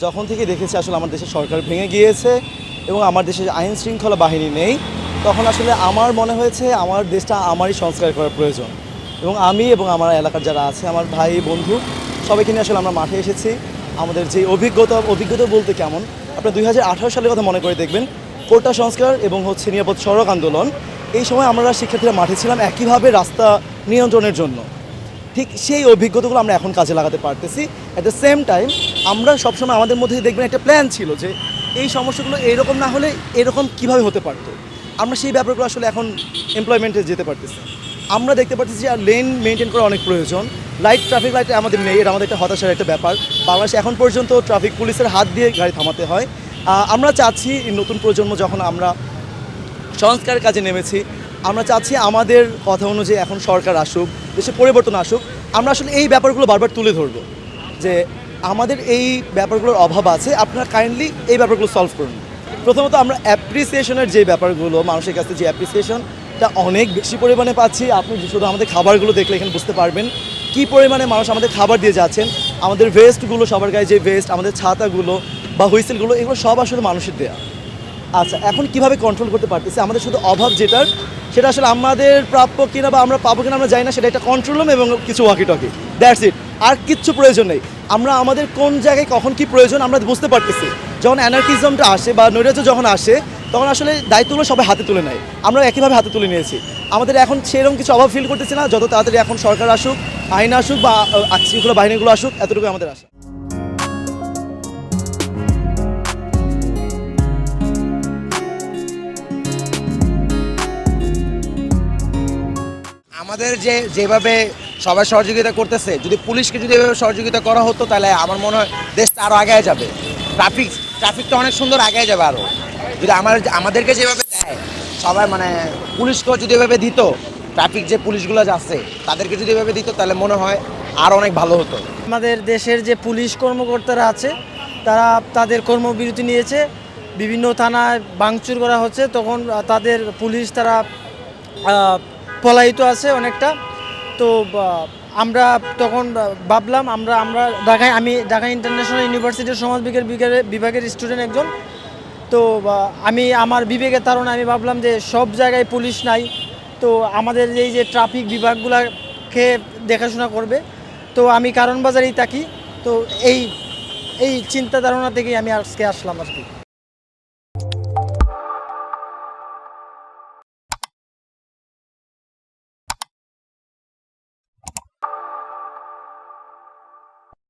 যখন থেকে দেখেছি আসলে আমার দেশের সরকার ভেঙে গিয়েছে এবং আমার দেশে আইন শৃঙ্খলা বাহিনী নেই, তখন আসলে আমার মনে হয়েছে আমার দেশটা আমারই সংস্কার করার প্রয়োজন। এবং আমি এবং আমার এলাকার যারা আছে, আমার ভাই বন্ধু, সবাইকে নিয়ে আসলে আমরা মাঠে এসেছি। আমাদের যে অভিজ্ঞতা বলতে কেমন, আপনার 2018 সালের কথা মনে করে দেখবেন, কোটা সংস্কার এবং নিরাপদ সড়ক আন্দোলন। এই সময় আমরা শিক্ষার্থীরা মাঠে ছিলাম একইভাবে রাস্তা নিয়ন্ত্রণের জন্য। ঠিক সেই অভিজ্ঞতাগুলো আমরা এখন কাজে লাগাতে পারতেছি। অ্যাট দ্য সেম টাইম আমরা সবসময় আমাদের মধ্যে দেখবেন একটা প্ল্যান ছিল যে এই সমস্যাগুলো এরকম না হলে এরকম কিভাবে হতে পারতো। আমরা সেই ব্যাপারগুলো আসলে এখন এমপ্লয়মেন্টে যেতে পারতেছি। আমরা দেখতে পাচ্ছি যে লেন মেনটেন করা অনেক প্রয়োজন। ট্রাফিক লাইট আমাদের নেই, এটা আমাদের একটা হতাশার একটা ব্যাপার। বাংলাদেশে এখন পর্যন্ত ট্রাফিক পুলিশের হাত দিয়ে গাড়ি থামাতে হয়। আমরা চাচ্ছি নতুন প্রজন্ম, যখন আমরা সংস্কার কাজে নেমেছি, আমরা চাচ্ছি আমাদের কথা অনুযায়ী এখন সরকার আসুক, দেশে পরিবর্তন আসুক। আমরা আসলে এই ব্যাপারগুলো বারবার তুলে ধরবো যে আমাদের এই ব্যাপারগুলোর অভাব আছে, আপনারা কাইন্ডলি এই ব্যাপারগুলো সলভ করুন। প্রথমত আমরা অ্যাপ্রিসিয়েশনের যে ব্যাপারগুলো, মানুষের কাছে যে অ্যাপ্রিসিয়েশনটা অনেক বেশি পরিমাণে পাচ্ছি। আপনি শুধু আমাদের খাবারগুলো দেখলে এখানে বুঝতে পারবেন কী পরিমাণে মানুষ আমাদের খাবার দিয়ে যাচ্ছেন। আমাদের ভেস্টগুলো, সবার গায়ে যে ভেস্ট, আমাদের ছাতাগুলো বা হুইসেলগুলো, এগুলো সব আসলে মানুষের দেয়া। আচ্ছা, এখন কিভাবে কন্ট্রোল করতে পারতেছি? আমাদের শুধু অভাব যেটার, সেটা আসলে আমাদের প্রাপ্য কিনা বা আমরা পাবো কিনা আমরা জানি না, সেটা একটা কন্ট্রোল রুম এবং কিছু ওয়াকি টকি, দ্যাটস ইট। আর কিচ্ছু প্রয়োজন নেই। আমরা আমাদের কোন জায়গায় কখন কি প্রয়োজন আমরা বুঝতে পারতেছি। যখন অ্যানার্কিজমটা আসে বা নৈরাজ্য যখন আসে, তখন আসলে দায়িত্বগুলো সবাই হাতে তুলে নেয়। আমরা একইভাবে হাতে তুলে নিয়েছি। আমাদের এখন সেরকম কিছু অভাব ফিল করতেছি না। যত তাড়াতাড়ি এখন সরকার আসুক, আইন আসুক বা আইনশৃঙ্খলা বাহিনীগুলো আসুক, এতটুকু আমাদের আশা। আমাদের যেভাবে সবাই সহযোগিতা করতেছে, যদি পুলিশকে যদি এভাবে সহযোগিতা করা হতো, তাহলে আমার মনে হয় দেশটা আরও আগে যাবে। ট্রাফিকটা অনেক সুন্দর আগে যাবে আরও। যদি আমাদেরকে যেভাবে দেয় সবাই, মানে পুলিশকেও যদি এভাবে দিত, ট্রাফিক যে পুলিশগুলো আছে তাদেরকে যদি এভাবে দিত, তাহলে মনে হয় আরও অনেক ভালো হতো। আমাদের দেশের যে পুলিশ কর্মকর্তারা আছে, তারা তাদের কর্মবিরতি নিয়েছে। বিভিন্ন থানায় ভাঙচুর করা হচ্ছে, তখন তাদের পুলিশ তারা পলায়িত আছে অনেকটা। তো আমরা তখন ভাবলাম, আমরা আমি ঢাকা ইন্টারন্যাশনাল ইউনিভার্সিটির সমাজ বিভাগের স্টুডেন্ট একজন। তো আমি আমার বিবেকের তাড়না আমি ভাবলাম যে সব জায়গায় পুলিশ নাই, তো আমাদের এই যে ট্রাফিক বিভাগগুলোকে দেখাশোনা করবে। তো আমি কারণ বাজারেই থাকি। তো এই চিন্তা ধারণা থেকেই আমি আজকে আসলাম আর কি।